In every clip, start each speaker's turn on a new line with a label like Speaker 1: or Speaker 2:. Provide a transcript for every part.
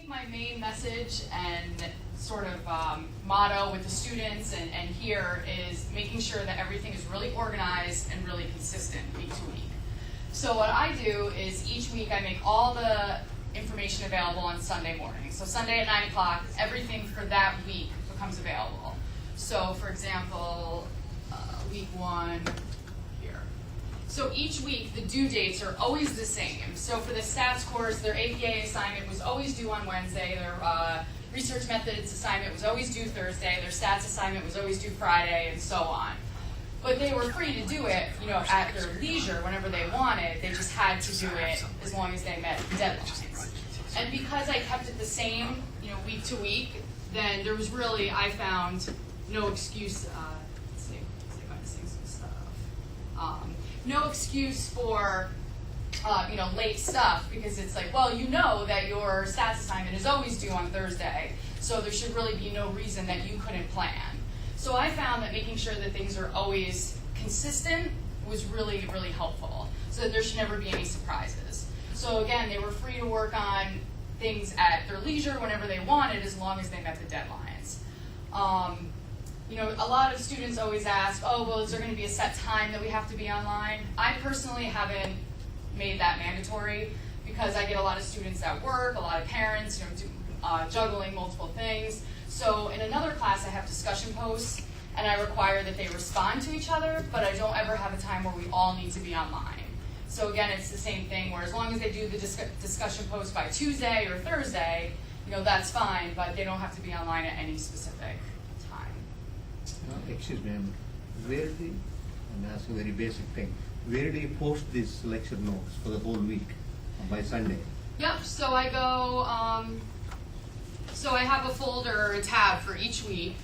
Speaker 1: my main message and sort of motto with the students and here is making sure that everything is really organized and really consistent week to week. So what I do is each week I make all the information available on Sunday morning. So Sunday at 9 o'clock, everything for that week becomes available. So for example, week 1 here. So each week the due dates are always the same. So for the stats course, their APA assignment was always due on Wednesday. Their research methods assignment was always due Thursday. Their stats assignment was always due Friday, and so on. But they were free to do it, at their leisure whenever they wanted. They just had to do it as long as they met deadlines. And because I kept it the same, week to week, then there was really, I found, no excuse. Let's see if I'm missing some stuff. No excuse for late stuff, because it's like, well, that your stats assignment is always due on Thursday, so there should really be no reason that you couldn't plan. So I found that making sure that things are always consistent was really, really helpful, so that there should never be any surprises. So again, they were free to work on things at their leisure whenever they wanted, as long as they met the deadlines. A lot of students always ask, oh, well, is there going to be a set time that we have to be online? I personally haven't made that mandatory, because I get a lot of students at work, a lot of parents, juggling multiple things. So in another class, I have discussion posts, and I require that they respond to each other, but I don't ever have a time where we all need to be online. So again, it's the same thing, where as long as they do the discussion post by Tuesday or Thursday, that's fine, but they don't have to be online at any specific time.
Speaker 2: Excuse me, I'm asking a very basic thing. Where do you post these lecture notes for the whole week by Sunday?
Speaker 1: Yep, so I go, so I have a folder or a tab for each week.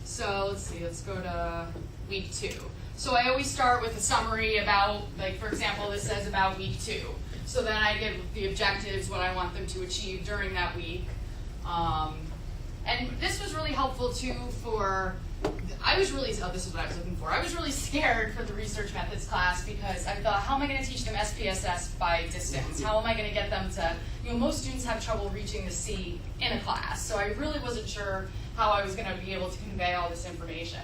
Speaker 1: So let's see, let's go to week 2. So I always start with a summary about, for example, this says about week 2. So then I give the objectives, what I want them to achieve during that week. And this was really helpful too for, this is what I was looking for. I was really scared for the research methods class, because I thought, how am I going to teach them SPSS by distance? How am I going to get them to, most students have trouble reaching the C in a class. So I really wasn't sure how I was going to be able to convey all this information.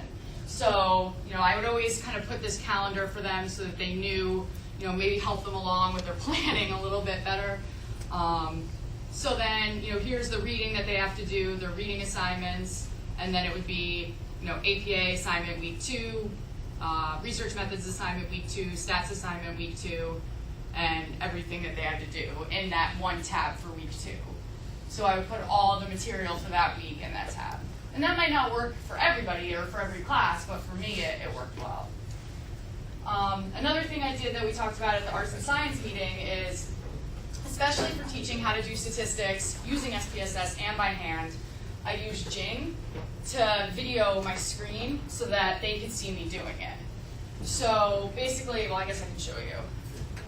Speaker 1: So, I would always kind of put this calendar for them so that they knew, maybe help them along with their planning a little bit better. So then, here's the reading that they have to do, their reading assignments, and then it would be, APA assignment week 2, research methods assignment week 2, stats assignment week 2, and everything that they had to do in that one tab for week 2. So I would put all the material for that week in that tab. And that might not work for everybody or for every class, but for me it worked well. Another thing I did that we talked about at the arts and science meeting is, especially for teaching how to do statistics using SPSS and by hand, I used Jing to video my screen so that they could see me doing it. So basically, I guess I can show you.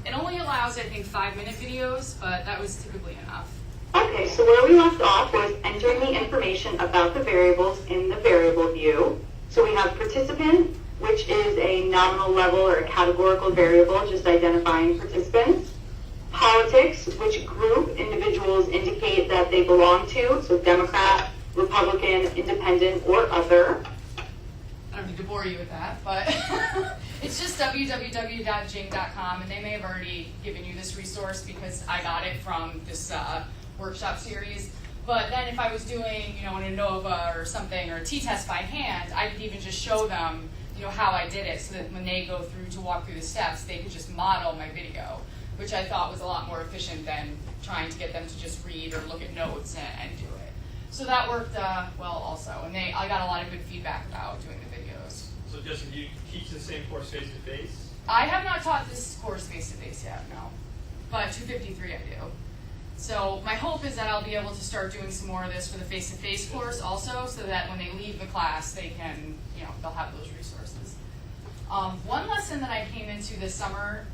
Speaker 1: It only allows, I think, 5-minute videos, but that was typically enough.
Speaker 3: Okay, so where we left off was entering the information about the variables in the variable view. So we have participant, which is a nominal level or a categorical variable, just identifying participants. Politics, which group individuals indicate that they belong to, so Democrat, Republican, Independent, or other.
Speaker 1: I don't need to bore you with that, but it's just www.jing.com, and they may have already given you this resource because I got it from this workshop series. But then if I was doing, an ANOVA or something, or a t-test by hand, I could even just show them, how I did it, so that when they go through to walk through the steps, they could just model my video, which I thought was a lot more efficient than trying to get them to just read or look at notes and do it. So that worked well also, and I got a lot of good feedback about doing the videos.
Speaker 4: So Justin, do you teach the same course face-to-face?
Speaker 1: I have not taught this course face-to-face yet, no. But 253 I do. So my hope is that I'll be able to start doing some more of this for the face-to-face course also, so that when they leave the class, they can, they'll have those resources. One lesson that I came into this summer,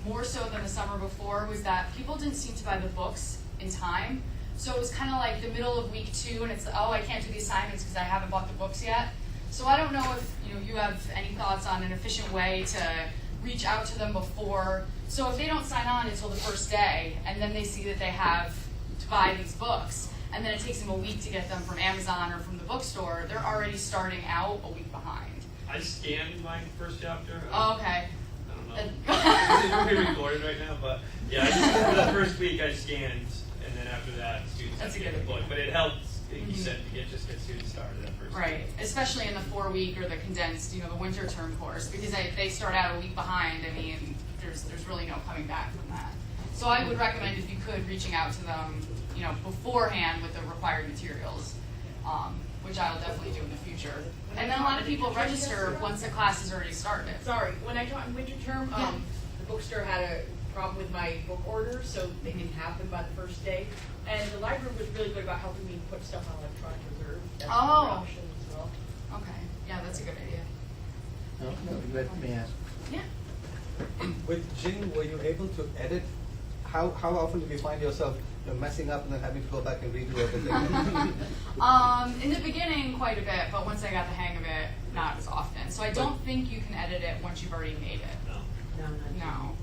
Speaker 1: more so than the summer before, was that people didn't seem to buy the books in time. So it was kind of like the middle of week 2, and it's, oh, I can't do the assignments because I haven't bought the books yet. So I don't know if you have any thoughts on an efficient way to reach out to them before. So if they don't sign on until the first day, and then they see that they have to buy these books, and then it takes them a week to get them from Amazon or from the bookstore, they're already starting out a week behind.
Speaker 4: I scanned my first chapter.
Speaker 1: Oh, okay.
Speaker 4: I don't know. It's being recorded right now, but yeah, I just, for the first week I scanned, and then after that, students
Speaker 1: That's
Speaker 4: have
Speaker 1: a
Speaker 4: to
Speaker 1: good
Speaker 4: get the book.
Speaker 1: idea.
Speaker 4: But it helps, like you said, to get students started that first
Speaker 1: Right,
Speaker 4: week.
Speaker 1: especially in the 4-week or the condensed, the winter term course, because they start out a week behind. I mean, there's really no coming back from that. So I would recommend, if you could, reaching out to them, beforehand with the required materials, which I'll definitely do in the future. And then a lot of people register once the class is already started.
Speaker 5: Sorry, when I taught in winter term,
Speaker 1: Yeah.
Speaker 5: the bookstore had a problem with my book orders, so they didn't have them by the first day. And the library was really good about helping me put stuff on electronic reserve. That's
Speaker 1: Oh.
Speaker 5: another option as well.
Speaker 1: Okay, yeah, that's a good idea.
Speaker 2: Let me ask.
Speaker 1: Yeah.
Speaker 6: With Jing, were you able to edit? How often do you find yourself messing up and then having to go back and redo everything?
Speaker 1: In the beginning, quite a bit, but once I got the hang of it, not as often. So I don't think you can edit it once you've already made it.
Speaker 4: No.
Speaker 1: No.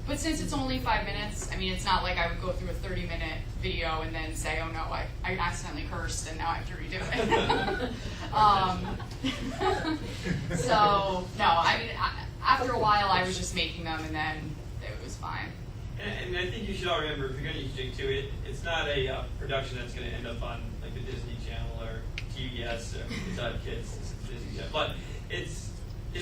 Speaker 1: But since it's only 5 minutes, I mean, it's not like I would go through a 30-minute video and then say, oh no, I accidentally cursed and now I have to redo it. So, no, I mean, after a while I was just making them and then it was fine.
Speaker 4: And I think you should all remember, if you're going to use Jig too, it's not a production that's going to end up on like the Disney Channel or TBS or it's not kids, it's Disney Channel. But it's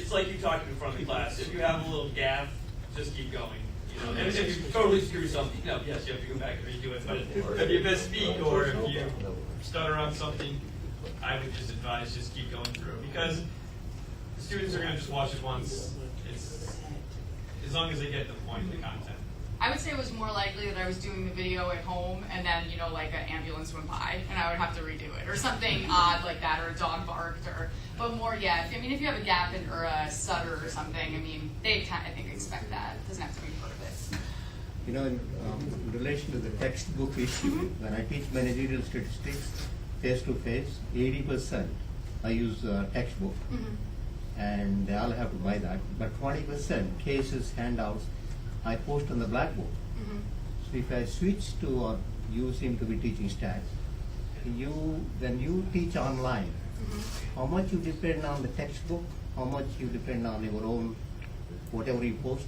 Speaker 4: like you talking in front of the class. If you have a little gaffe, just keep going. And if you totally screw something, yes, you have to go back and redo it. But if you misspeak or if you stutter on something, I would just advise just keep going through, because the students are going to just watch it once. It's as long as they get the point of the content.
Speaker 1: I would say it was more likely that I was doing the video at home and then, like an ambulance went by and I would have to redo it or something odd like that, or a dog barked, but more, yeah. If you have a gap or a stutter or something, I mean, they kind of, expect that. It doesn't have to be perfect.
Speaker 2: In relation to the textbook issue, when I teach managerial statistics face-to-face, 80% I use textbook, and they all have to buy that. But 20% cases, handouts, I post on the blackboard. So if I switch to, or you seem to be teaching stats, when you teach online, how much you depend on the textbook, how much you depend on your own, whatever you post?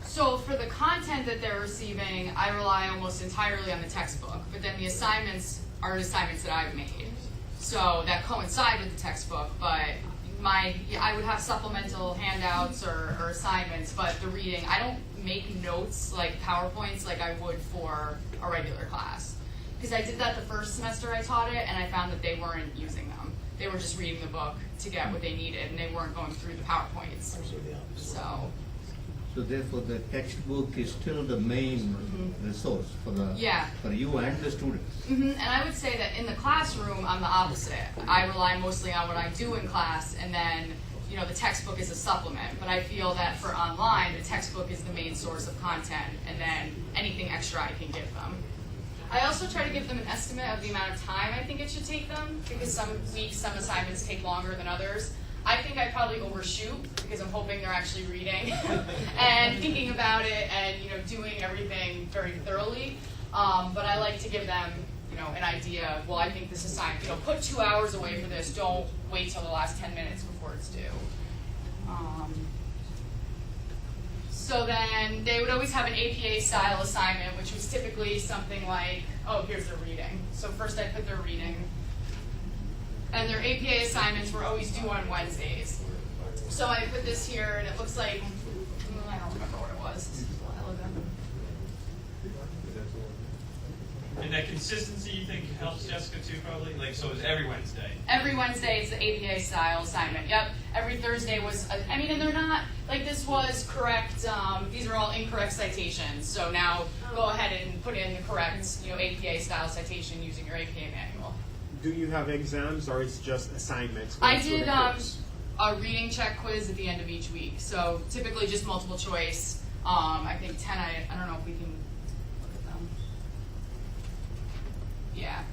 Speaker 1: So for the content that they're receiving, I rely almost entirely on the textbook, but then the assignments are assignments that I've made. So that coincide with the textbook, but I would have supplemental handouts or assignments, but the reading, I don't make notes like PowerPoints like I would for a regular class. Because I did that the first semester I taught it, and I found that they weren't using them. They were just reading the book to get what they needed, and they weren't going through the PowerPoints.
Speaker 2: So therefore, the textbook is still the main resource for you and the students.
Speaker 1: And I would say that in the classroom, I'm the opposite. I rely mostly on what I do in class, and then the textbook is a supplement. But I feel that for online, the textbook is the main source of content, and then anything extra I can give them. I also try to give them an estimate of the amount of time I think it should take them, because some weeks, some assignments take longer than others. I think I probably overshoot because I'm hoping they're actually reading and thinking about it and doing everything very thoroughly. But I like to give them an idea of, well, I think this assignment, put 2 hours away for this. Don't wait till the last 10 minutes before it's due. So then they would always have an APA style assignment, which was typically something like, oh, here's their reading. So first I put their reading. And their APA assignments were always due on Wednesdays. So I put this here, and it looks like, I don't remember what it was. This is a while ago.
Speaker 4: And that consistency, you think, helps Jessica too, probably? So it's every Wednesday?
Speaker 1: Every Wednesday is the APA style assignment. Yep. Every Thursday was, and they're not, this was correct, these are all incorrect citations. So now go ahead and put in the correct, APA style citation using your APA manual.
Speaker 7: Do you have exams, or it's just assignments?
Speaker 1: I did a reading check quiz at the end of each week. So typically just multiple choice. I think 10, I don't know if we can look at them. Yeah.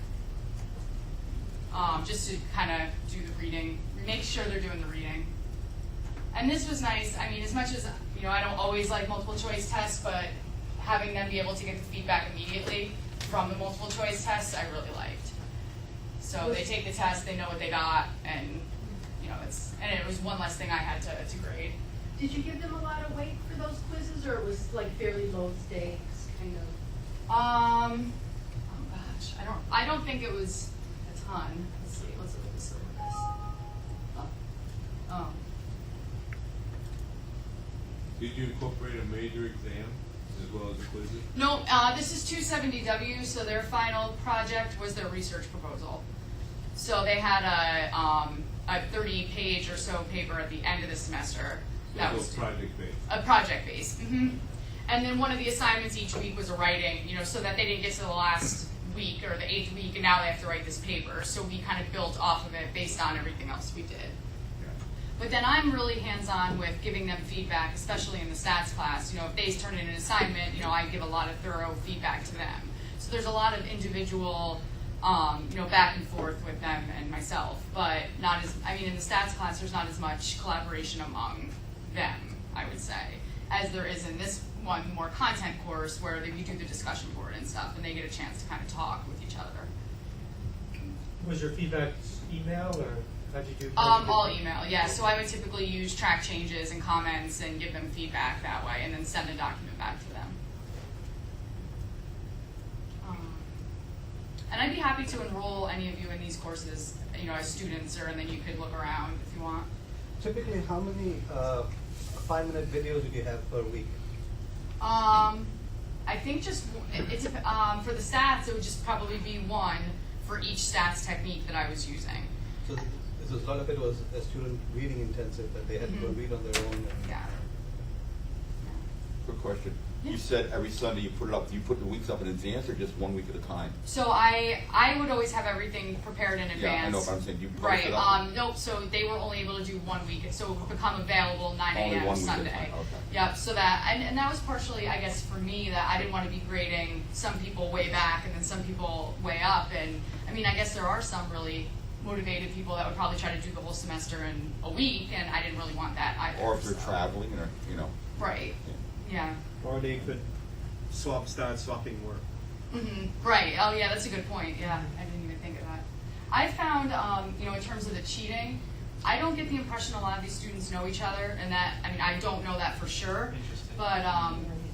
Speaker 1: Just to kind of do the reading, make sure they're doing the reading. And this was nice. As much as, I don't always like multiple choice tests, but having them be able to get the feedback immediately from the multiple choice tests I really liked. So they take the test, they know what they got, and it was one less thing I had to grade.
Speaker 8: Did you give them a lot of weight for those quizzes, or it was like fairly low stakes, kind of?
Speaker 1: Oh gosh, I don't think it was a ton. Let's see, let's look at the syllabus. Oh.
Speaker 9: Did you incorporate a major exam as well as the quizzes?
Speaker 1: No, this is 270W, so their final project was their research proposal. So they had a 30-page or so paper at the end of the semester.
Speaker 9: So
Speaker 1: That
Speaker 9: it
Speaker 1: was
Speaker 9: project-based.
Speaker 1: a project-based. And then one of the assignments each week was a writing, so that they didn't get to the last week or the 8th week, and now they have to write this paper. So we kind of built off of it based on everything else we did. But then I'm really hands-on with giving them feedback, especially in the stats class. If they turn in an assignment, I give a lot of thorough feedback to them. So there's a lot of individual, back and forth with them and myself. But in the stats class, there's not as much collaboration among them, I would say, as there is in this one more content course where we do the discussion board and stuff, and they get a chance to kind of talk with each other.
Speaker 10: Was your feedback email, or how'd you do?
Speaker 1: All email, yeah. So I would typically use track changes and comments and give them feedback that way, and then send a document back to them. And I'd be happy to enroll any of you in these courses, as students, and then you could look around if you want.
Speaker 6: Typically, how many 5-minute videos do you have per week?
Speaker 1: I think just for the stats, it would just probably be one for each stats technique that I was using.
Speaker 6: So a lot of it was a student reading intensive that they had to go read on their own. And
Speaker 1: Yeah.
Speaker 11: Quick question.
Speaker 1: Yeah.
Speaker 11: You said every Sunday you put it up. Do you put the weeks up in advance or just 1 week at a time?
Speaker 1: So I would always have everything prepared in advance.
Speaker 11: Yeah, I know, but I'm saying you post
Speaker 1: Right.
Speaker 11: it up.
Speaker 1: Nope. So they were only able to do 1 week, so it would become available 9
Speaker 11: Only
Speaker 1: a.m.
Speaker 11: 1 week at a
Speaker 1: Sunday.
Speaker 11: time, okay.
Speaker 1: Yep. So and that was partially, I guess, for me, that I didn't want to be grading some people way back and then some people way up. And I guess there are some really motivated people that would probably try to do the whole semester in a week, and I didn't really want that either.
Speaker 11: Or if they're
Speaker 1: so.
Speaker 11: traveling, or
Speaker 1: Right. Yeah.
Speaker 7: Or they could start swapping work.
Speaker 1: Right. Oh, yeah, that's a good point. Yeah, I didn't even think of that. I found, in terms of the cheating, I don't get the impression a lot of these students know each other, and that, I don't know that for sure.
Speaker 4: Interesting.
Speaker 1: But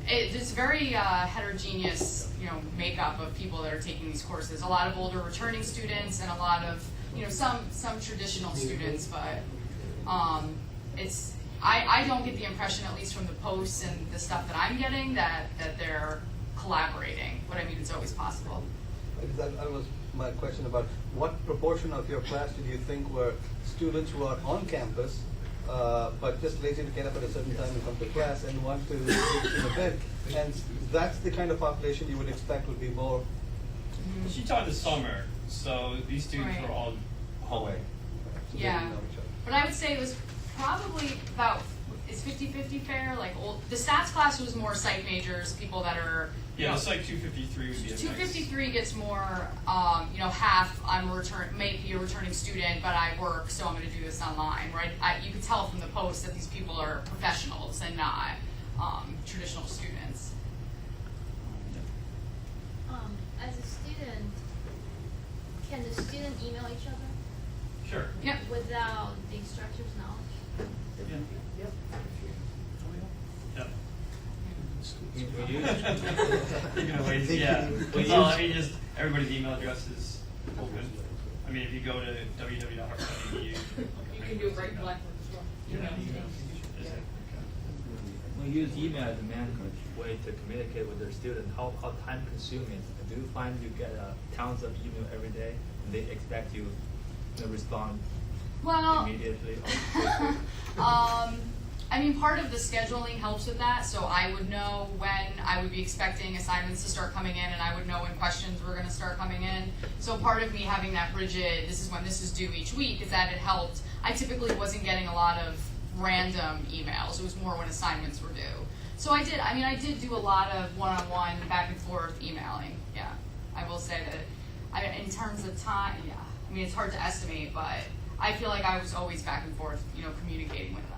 Speaker 1: it's very heterogeneous, makeup of people that are taking these courses. A lot of older returning students and a lot of, some traditional students, but I don't get the impression, at least from the posts and the stuff that I'm getting, that they're collaborating. But it's always possible.
Speaker 6: That was my question about what proportion of your class did you think were students who are on campus, but just lazy to get up at a certain time and come to class and want to take an event? And that's the kind of population you would expect would be more.
Speaker 4: She taught this summer, so these students
Speaker 1: Right.
Speaker 4: were all home.
Speaker 6: So they
Speaker 1: Yeah.
Speaker 6: didn't know each other.
Speaker 1: But I would say it was probably about, is 50-50 fair? The stats class was more psych majors, people that are,
Speaker 4: Yeah, it's like 253 would be a nice.
Speaker 1: 253 gets more, half may be a returning student, but I work, so I'm going to do this online, right? You can tell from the post that these people are professionals and not traditional students.
Speaker 12: As a student, can the student email each other
Speaker 4: Sure.
Speaker 1: Yep.
Speaker 12: without the instructor's knowledge?
Speaker 4: Yeah. Yep.
Speaker 10: We use
Speaker 4: Speaking of ways, yeah. Well, just everybody's email address is open. If you go to www.harvard.edu.
Speaker 5: You can do it right in Blackboard as well.
Speaker 13: We use email as a main way to communicate with their students. How time consuming? Do you find you get tons of email every day, and they expect you to respond immediately?
Speaker 1: Part of the scheduling helps with that, so I would know when I would be expecting assignments to start coming in, and I would know when questions were going to start coming in. So part of me having that rigid, this is when this is due each week, is that it helped. I typically wasn't getting a lot of random emails. It was more when assignments were due. So I did do a lot of one-on-one, back and forth emailing. Yeah, I will say that. In terms of time, yeah. It's hard to estimate, but I feel like I was always back and forth, communicating with them.